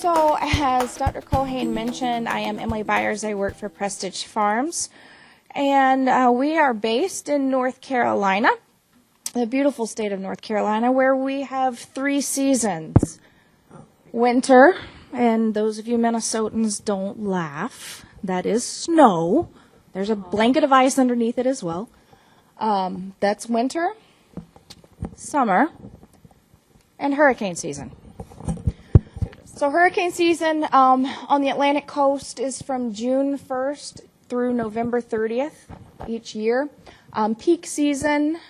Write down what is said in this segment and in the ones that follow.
So, as Dr. Colhane mentioned, I am Emily Byers. I work for Prestage Farms, and we are based in North Carolina, the beautiful state of North Carolina, where we have 3 seasons. Winter, and those of you Minnesotans don't laugh, that is snow. There's a blanket of ice underneath it as well. That's winter, summer, and hurricane season. So hurricane season on the Atlantic coast is from June 1st through November 30th each year. Peak season,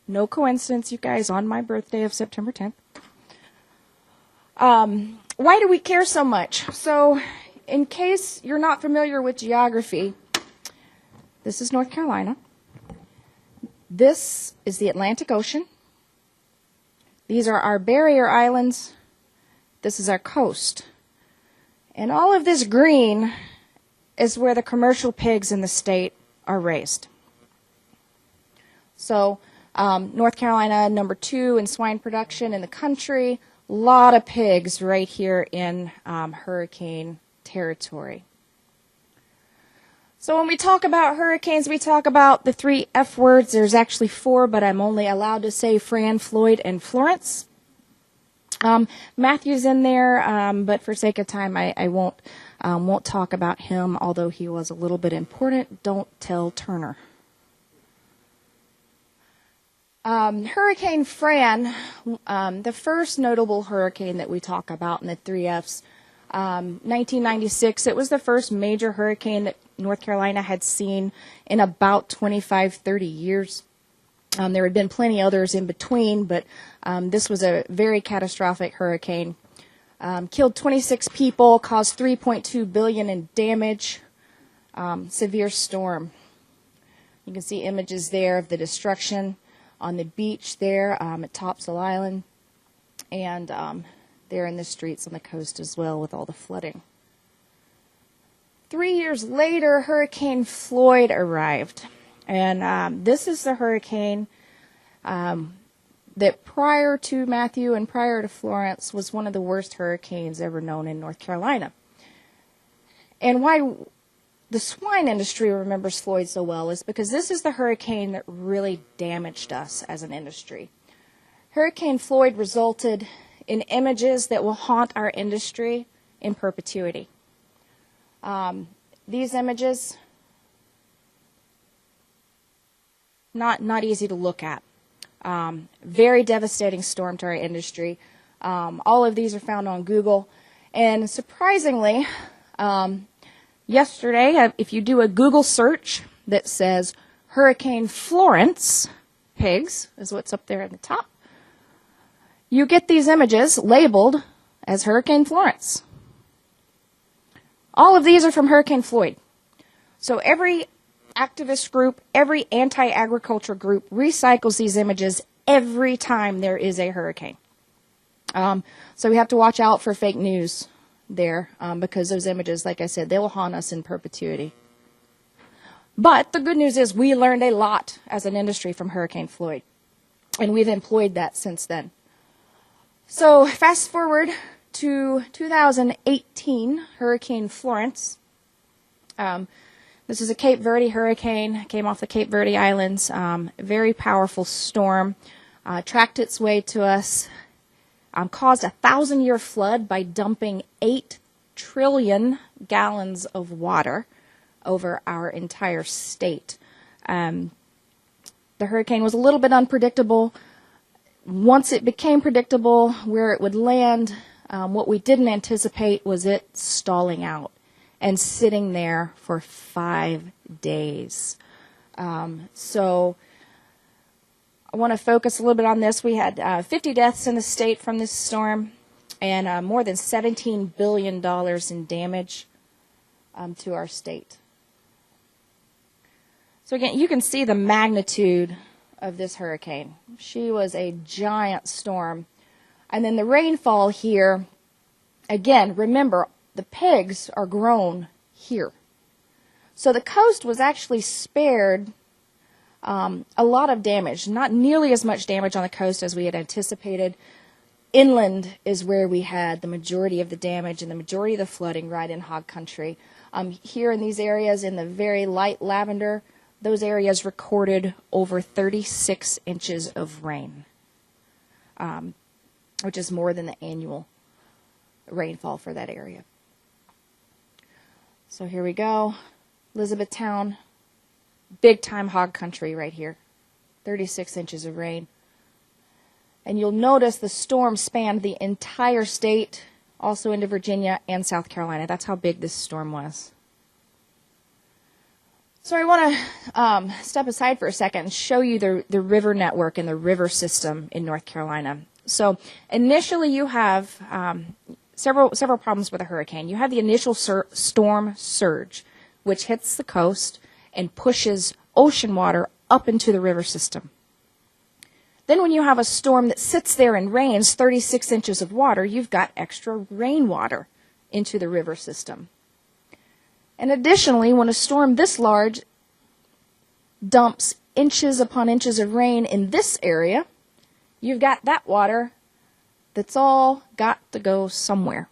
no coincidence, you guys, on my birthday of September 10th. Why do we care so much? So in case you're not familiar with geography, this is North Carolina. This is the Atlantic Ocean. These are our barrier islands. This is our coast. And all of this green is where the commercial pigs in the state are raised. So North Carolina, number 2 in swine production in the country. A lot of pigs right here in hurricane territory. So when we talk about hurricanes, we talk about the 3 F words. There's actually 4, but I'm only allowed to say Fran, Floyd, and Florence. Matthew's in there, but for sake of time, I won't talk about him, although he was a little bit important. Don't tell Turner. Hurricane Fran, the first notable hurricane that we talk about in the 3 Fs, 1996, it was the first major hurricane that North Carolina had seen in about 25-30 years. There had been plenty others in between, but this was a very catastrophic hurricane. Killed 26 people, caused $3.2 billion in damage. Severe storm. You can see images there of the destruction on the beach there at Topsail Island, and there in the streets on the coast as well with all the flooding. 3 years later, Hurricane Floyd arrived. And this is the hurricane that prior to Matthew and prior to Florence was one of the worst hurricanes ever known in North Carolina. And why the swine industry remembers Floyd so well is because this is the hurricane that really damaged us as an industry. Hurricane Floyd resulted in images that will haunt our industry in perpetuity. These images, not easy to look at. Very devastating storm to our industry. All of these are found on Google. And surprisingly, yesterday, if you do a Google search that says Hurricane Florence pigs, is what's up there at the top, you get these images labeled as Hurricane Florence. All of these are from Hurricane Floyd. So every activist group, every anti-agriculture group recycles these images every time there is a hurricane. So we have to watch out for fake news there because those images, like I said, they will haunt us in perpetuity. But the good news is we learned a lot as an industry from Hurricane Floyd, and we've employed that since then. So fast forward to 2018, Hurricane Florence. This is a Cape Verde hurricane, came off the Cape Verde Islands, very powerful storm, tracked its way to us, caused a 1,000-year flood by dumping 8 trillion gallons of water over our entire state. The hurricane was a little bit unpredictable. Once it became predictable where it would land, what we didn't anticipate was it stalling out and sitting there for 5 days. So I want to focus a little bit on this. We had 50 deaths in the state from this storm and more than $17 billion in damage to our state. So again, you can see the magnitude of this hurricane. She was a giant storm. And then the rainfall here, again, remember, the pigs are grown here. So the coast was actually spared a lot of damage, not nearly as much damage on the coast as we had anticipated. inland is where we had the majority of the damage and the majority of the flooding right in hog country. Here in these areas in the very light lavender, those areas recorded over 36 inches of rain, which is more than the annual rainfall for that area. So here we go, Elizabethtown, big time hog country right here, 36 inches of rain. And you'll notice the storm spanned the entire state, also into Virginia and South Carolina. That's how big this storm was. So I want to step aside for a second and show you the river network and the river system in North Carolina. So initially you have several problems with a hurricane. You have the initial storm surge, which hits the coast and pushes ocean water up into the river system. Then when you have a storm that sits there and rains 36 inches of water, you've got extra rainwater into the river system. And additionally, when a storm this large dumps inches upon inches of rain in this area, you've got that water that's all got to go somewhere.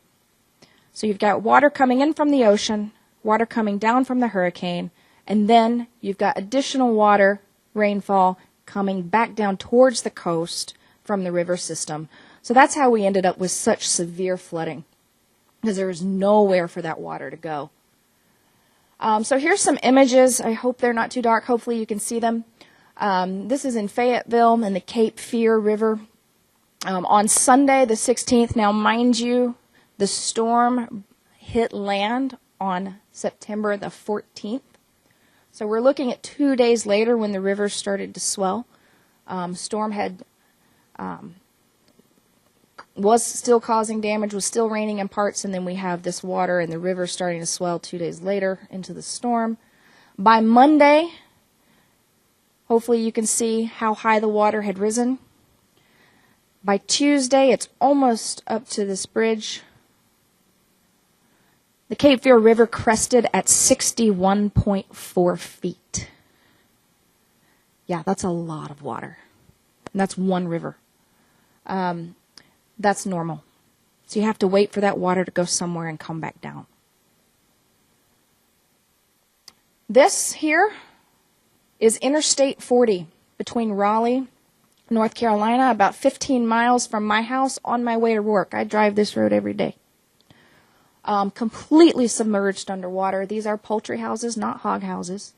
So you've got water coming in from the ocean, water coming down from the hurricane, and then you've got additional water, rainfall, coming back down towards the coast from the river system. So that's how we ended up with such severe flooding, because there was nowhere for that water to go. So here's some images. I hope they're not too dark. Hopefully you can see them. This is in Fayetteville in the Cape Fear River on Sunday the 16th. Now, mind you, the storm hit land on September the 14th. So we're looking at 2 days later when the river started to swell. Storm had was still causing damage, was still raining in parts, and then we have this water and the river starting to swell 2 days later into the storm. By Monday, hopefully you can see how high the water had risen. By Tuesday, it's almost up to this bridge. The Cape Fear River crested at 61.4 feet. Yeah, that's a lot of water. And that's one river. That's normal. So you have to wait for that water to go somewhere and come back down. This here is Interstate 40 between Raleigh, North Carolina, about 15 miles from my house on my way to work. I drive this road every day. Completely submerged underwater. These are poultry houses, not hog houses.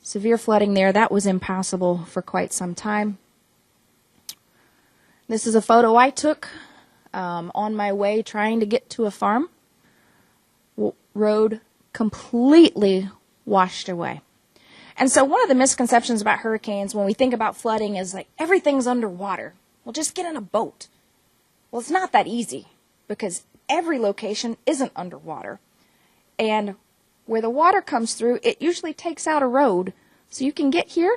Severe flooding there. That was impassable for quite some time. This is a photo I took on my way trying to get to a farm. Road completely washed away. And so one of the misconceptions about hurricanes when we think about flooding is like everything's underwater. Well, just get in a boat. Well, it's not that easy because every location isn't underwater. And where the water comes through, it usually takes out a road. So you can get here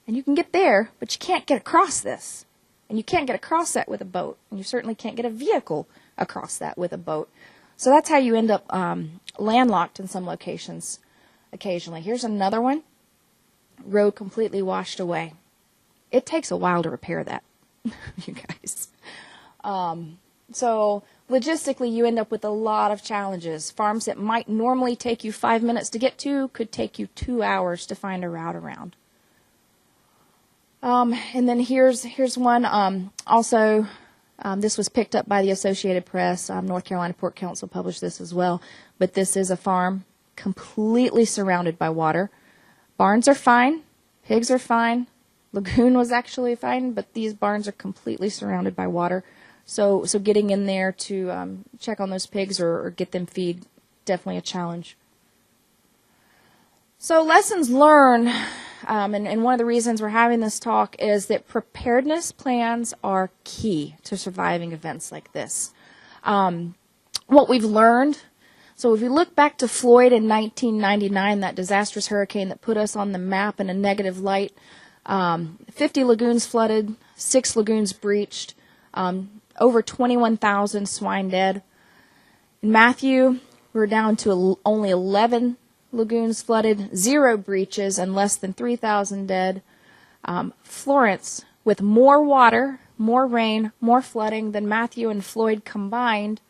and you can get there, but you can't get across this. And you can't get across that with a boat. And you certainly can't get a vehicle across that with a boat. So that's how you end up landlocked in some locations occasionally. Here's another one. Road completely washed away. It takes a while to repair that, you guys. So logistically, you end up with a lot of challenges. Farms that might normally take you 5 minutes to get to could take you 2 hours to find a route around. And then here's one. This was picked up by the Associated Press. North Carolina Pork Council published this as well. But this is a farm completely surrounded by water. Barns are fine. Pigs are fine. Lagoon was actually fine, but these barns are completely surrounded by water. So getting in there to check on those pigs or get them feed, definitely a challenge. So lessons learned, and one of the reasons we're having this talk is that preparedness plans are key to surviving events like this. What we've learned, so if we look back to Floyd in 1999, that disastrous hurricane that put us on the map in a negative light, 50 lagoons flooded, 6 lagoons breached, over 21,000 swine dead. In Matthew, we're down to only 11 lagoons flooded, 0 breaches, and less than 3,000 dead. Florence, with more water more rain, more flooding than Matthew and Floyd combined.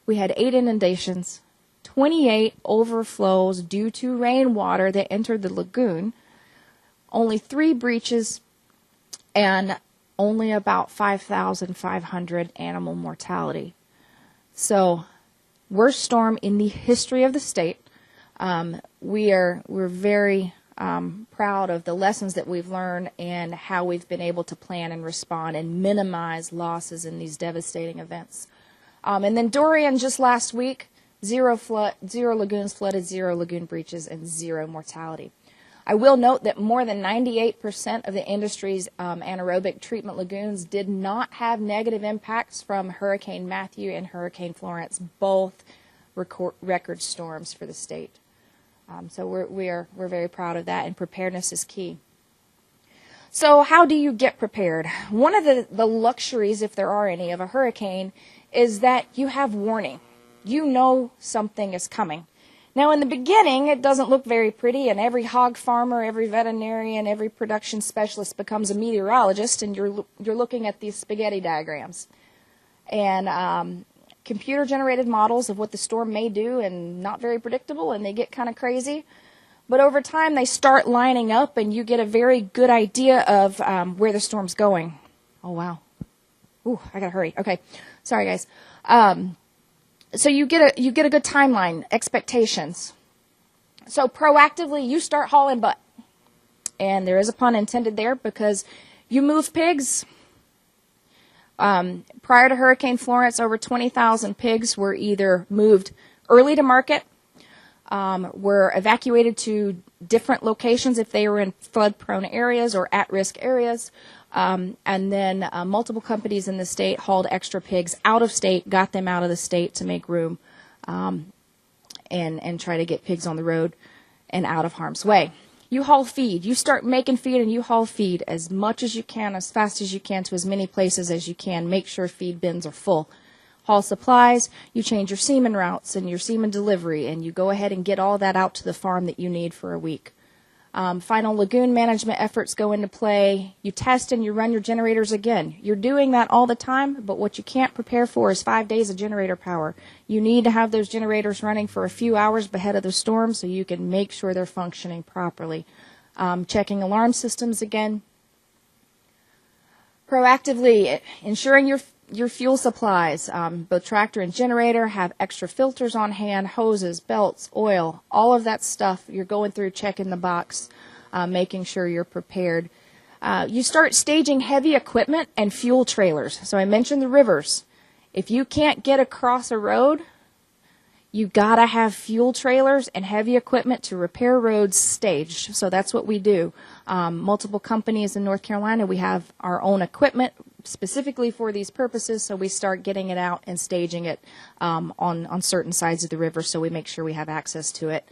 We had 8 inundations, 28 overflows due to rainwater that entered the lagoon, only 3 breaches, and only about 5,500 animal mortality. So, worst storm in the history of the state. We're very proud of the lessons that we've learned and how we've been able to plan and respond and minimize losses in these devastating events. And then Dorian just last week, 0 lagoons flooded, 0 lagoon breaches, and 0 mortality. I will note that more than 98% of the industry's anaerobic treatment lagoons did not have negative impacts from Hurricane Matthew and Hurricane Florence, both record storms for the state. So we're very proud of that, and preparedness is key. So how do you get prepared? One of the luxuries, if there are any, of a hurricane is that you have warning. You know something is coming. Now, in the beginning, it doesn't look very pretty, and every hog farmer, every veterinarian, every production specialist becomes a meteorologist, and you're looking at these spaghetti diagrams. And computer-generated models of what the storm may do, and not very predictable, and they get kind of crazy. But over time, they start lining up, and you get a very good idea of where the storm's going. Oh, wow. Ooh, I gotta hurry. Okay. Sorry, guys. So you get a good timeline, expectations. So proactively, you start hauling butt. And there is a pun intended there because you move pigs. Prior to Hurricane Florence, over 20,000 pigs were either moved early to market, were evacuated to different locations if they were in flood-prone areas or at-risk areas. And then multiple companies in the state hauled extra pigs out of state, got them out of the state to make room and try to get pigs on the road and out of harm's way. You haul feed. You start making feed and you haul feed as much as you can, as fast as you can, to as many places as you can. Make sure feed bins are full. Haul supplies. You change your semen routes and your semen delivery, and you go ahead and get all that out to the farm that you need for a week. Final lagoon management efforts go into play. You test and you run your generators again. You're doing that all the time, but what you can't prepare for is 5 days of generator power. You need to have those generators running for a few hours ahead of the storm so you can make sure they're functioning properly. Checking alarm systems again. Proactively ensuring your fuel supplies, both tractor and generator, have extra filters on hand, hoses, belts, oil, all of that stuff. You're going through, checking the box, making sure you're prepared. You start staging heavy equipment and fuel trailers. So I mentioned the rivers. If you can't get across a road, you gotta have fuel trailers and heavy equipment to repair roads staged. So that's what we do. Multiple companies in North Carolina, we have our own equipment specifically for these purposes, so we start getting it out and staging it on certain sides of the river so we make sure we have access to it.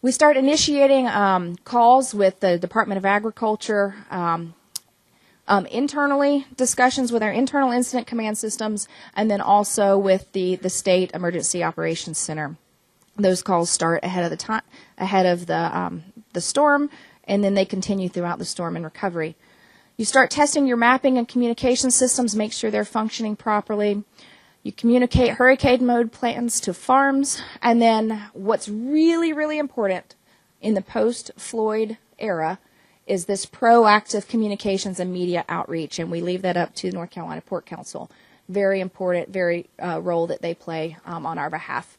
We start initiating calls with the Department of Agriculture, internally, discussions with our internal incident command systems, and then also with the State Emergency Operations Center. Those calls start ahead of the storm, and then they continue throughout the storm and recovery. You start testing your mapping and communication systems, make sure they're functioning properly. You communicate hurricane mode plans to farms. And then what's really, really important in the post-Floyd era is this proactive communications and media outreach. And we leave that up to the North Carolina Port Council. Very important, role that they play on our behalf.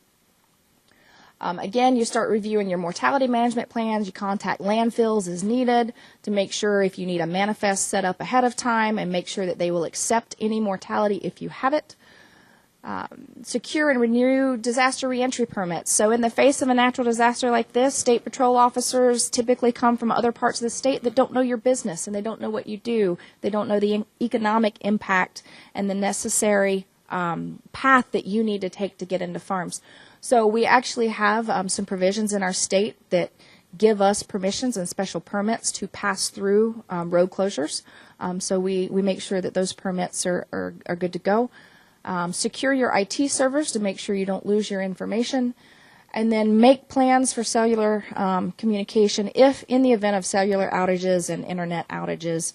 Again, you start reviewing your mortality management plans. You contact landfills as needed to make sure if you need a manifest set up ahead of time and make sure that they will accept any mortality if you have it. Secure and renew disaster reentry permits. So in the face of a natural disaster like this, state patrol officers typically come from other parts of the state that don't know your business and they don't know what you do. They don't know the economic impact and the necessary path that you need to take to get into farms. So we actually have some provisions in our state that give us permissions and special permits to pass through road closures. So we make sure that those permits are good to go. Secure your IT servers to make sure you don't lose your information. And then make plans for cellular communication if in the event of cellular outages and internet outages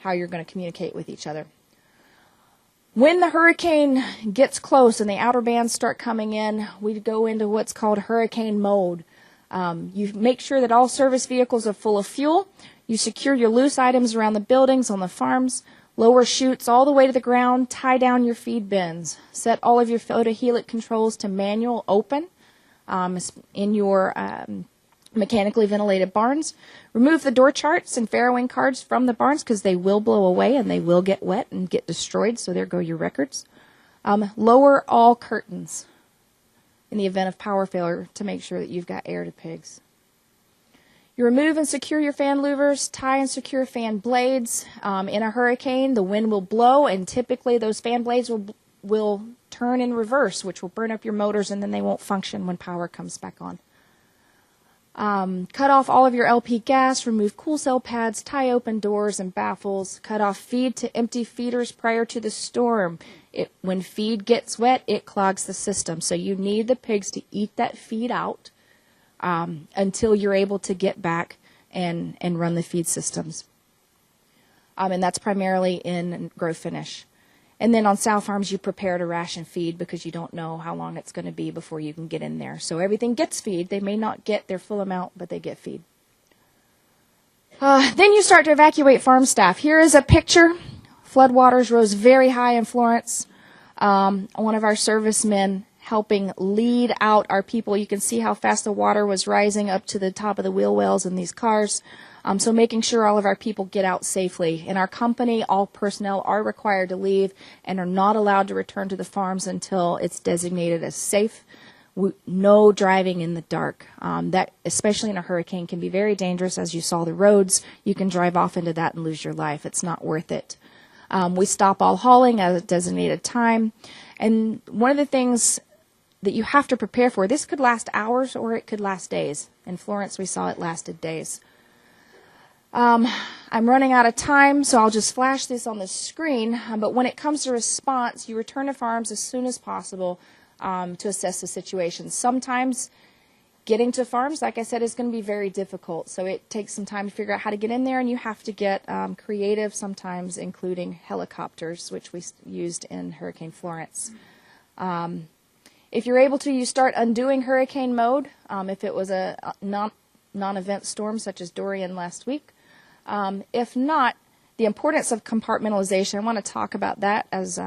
how you're going to communicate with each other. When the hurricane gets close and the outer bands start coming in, we go into what's called hurricane mode. You make sure that all service vehicles are full of fuel. You secure your loose items around the buildings, on the farms, lower chutes all the way to the ground, tie down your feed bins. Set all of your photohelic controls to manual open in your mechanically ventilated barns. Remove the door charts and farrowing cards from the barns because they will blow away and they will get wet and get destroyed, so there go your records. Lower all curtains in the event of power failure to make sure that you've got air to pigs. You remove and secure your fan louvers, tie and secure fan blades. In a hurricane, the wind will blow, and typically those fan blades will turn in reverse, which will burn up your motors, and then they won't function when power comes back on. Cut off all of your LP gas, remove cool cell pads, tie open doors and baffles, cut off feed to empty feeders prior to the storm. When feed gets wet, it clogs the system, so you need the pigs to eat that feed out until you're able to get back and run the feed systems. And that's primarily in grow finish. And then on sow farms, you prepare to ration feed because you don't know how long it's going to be before you can get in there. So everything gets feed. They may not get their full amount, but they get feed. Then you start to evacuate farm staff. Here is a picture. Floodwaters rose very high in Florence. One of our servicemen helping lead out our people. You can see how fast the water was rising up to the top of the wheel wells in these cars. So making sure all of our people get out safely. In our company, all personnel are required to leave and are not allowed to return to the farms until it's designated as safe. No driving in the dark. That, especially in a hurricane, can be very dangerous. As you saw the roads, you can drive off into that and lose your life. It's not worth it. We stop all hauling at a designated time. And one of the things that you have to prepare for, this could last hours or it could last days. In Florence, we saw it lasted days. I'm running out of time, so I'll just flash this on the screen. But when it comes to response, you return to farms as soon as possible to assess the situation. Sometimes getting to farms, like I said, is going to be very difficult. So it takes some time to figure out how to get in there, and you have to get creative, sometimes including helicopters, which we used in Hurricane Florence. If you're able to, you start undoing hurricane mode. If it was a non-event storm such as Dorian last week. If not, the importance of compartmentalization. I want to talk about that as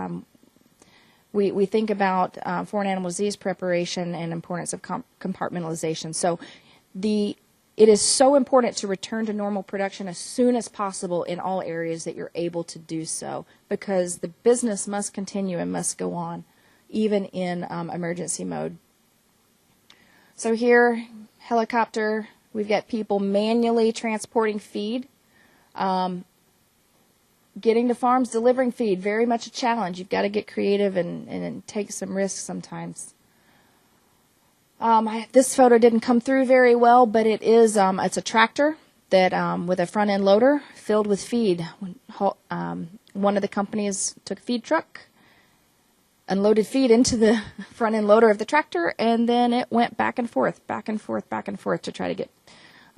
we think about foreign animal disease preparation and importance of compartmentalization. So it is so important to return to normal production as soon as possible in all areas that you're able to do so, because the business must continue and must go on, even in emergency mode. So here, helicopter, we've got people manually transporting feed. Getting to farms, delivering feed, very much a challenge. You've got to get creative and take some risks sometimes. This photo didn't come through very well, but it is it's a tractor that with a front end loader filled with feed. One of the companies took a feed truck, unloaded feed into the front end loader of the tractor, and then it went back and forth, back and forth, back and forth to try to get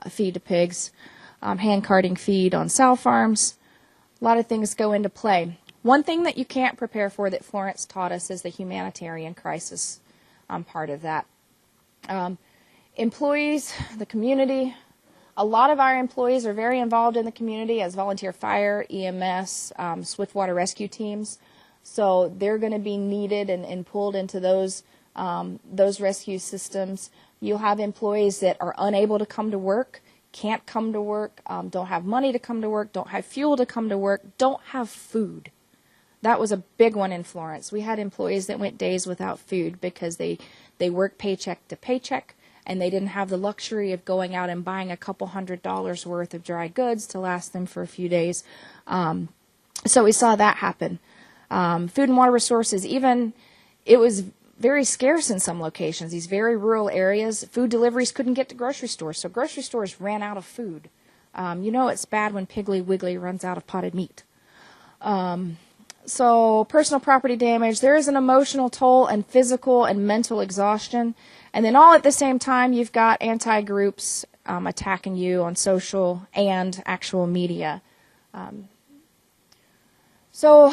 feed to pigs. Hand carting feed on sow farms. A lot of things go into play. One thing that you can't prepare for that Florence taught us is the humanitarian crisis part of that. Employees, the community, a lot of our employees are very involved in the community as volunteer fire, EMS, swiftwater rescue teams. So they're going to be needed and pulled into those rescue systems. You'll have employees that are unable to come to work, can't come to work, don't have money to come to work, don't have fuel to come to work, don't have food. That was a big one in Florence. We had employees that went days without food because they worked paycheck to paycheck, and they didn't have the luxury of going out and buying a couple $100s worth of dry goods to last them for a few days. So we saw that happen. Food and water resources, even it was very scarce in some locations, these very rural areas. Food deliveries couldn't get to grocery stores, so grocery stores ran out of food. You know it's bad when Piggly Wiggly runs out of potted meat. So personal property damage, there is an emotional toll and physical and mental exhaustion. And then all at the same time, you've got anti-groups attacking you on social and actual media. So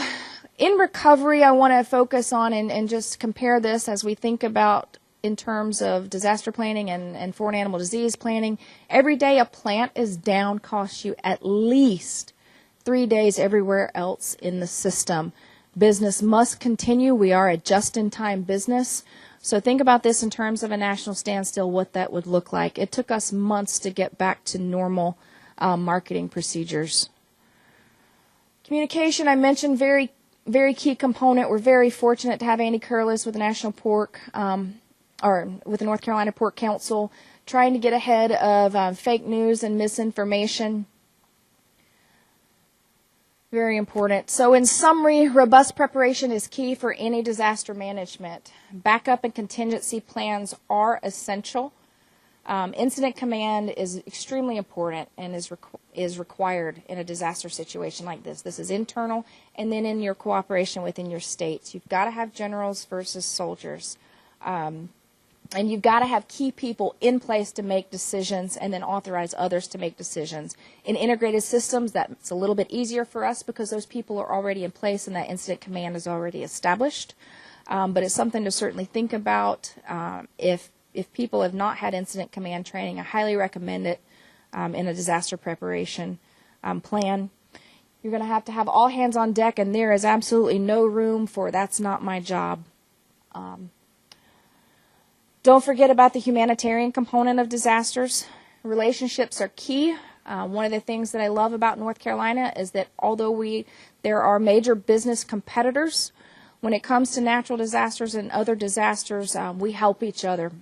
in recovery, I want to focus on and just compare this as we think about in terms of disaster planning and foreign animal disease planning. Every day a plant is down costs you at least 3 days everywhere else in the system. Business must continue. We are a just-in-time business. So think about this in terms of a national standstill, what that would look like. It took us months to get back to normal marketing procedures. Communication, I mentioned, very, very key component. We're very fortunate to have Andy Curlis with the National Pork, or with the North Carolina Pork Council, trying to get ahead of fake news and misinformation. Very important. So in summary, robust preparation is key for any disaster management. Backup and contingency plans are essential. Incident command is extremely important and is required in a disaster situation like this. This is internal, and then in your cooperation within your states. You've got to have generals versus soldiers. And you've got to have key people in place to make decisions and then authorize others to make decisions. In integrated systems, that's a little bit easier for us because those people are already in place and that incident command is already established. But it's something to certainly think about. If people have not had incident command training, I highly recommend it in a disaster preparation plan. You're going to have all hands on deck, and there is absolutely no room for that's not my job. Don't forget about the humanitarian component of disasters. Relationships are key. One of the things that I love about North Carolina is that although there are major business competitors, when it comes to natural disasters and other disasters, we help each other.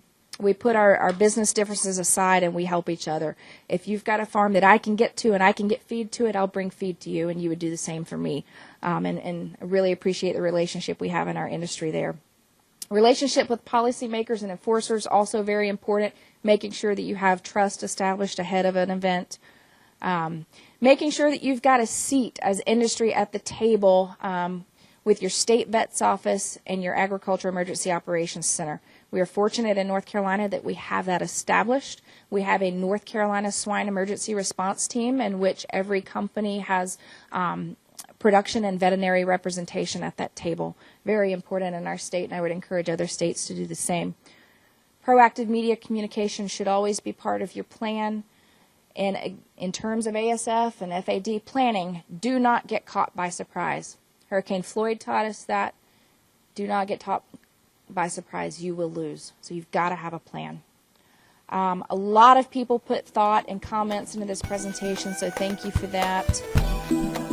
We put our business differences aside and we help each other. If you've got a farm that I can get to and I can get feed to it, I'll bring feed to you, and you would do the same for me. And I really appreciate the relationship we have in our industry there. Relationship with policymakers and enforcers, also very important, making sure that you have trust established ahead of an event. Making sure that you've got a seat as industry at the table with your state vet's office and your agriculture emergency operations center. We are fortunate in North Carolina that we have that established. We have a North Carolina swine emergency response team in which every company has production and veterinary representation at that table. Very important in our state, and I would encourage other states to do the same. Proactive media communication should always be part of your plan. And in terms of ASF and FAD planning, do not get caught by surprise. Hurricane Floyd taught us that. Do not get caught by surprise. You will lose. So you've got to have a plan. A lot of people put thought and comments into this presentation, so thank you for that.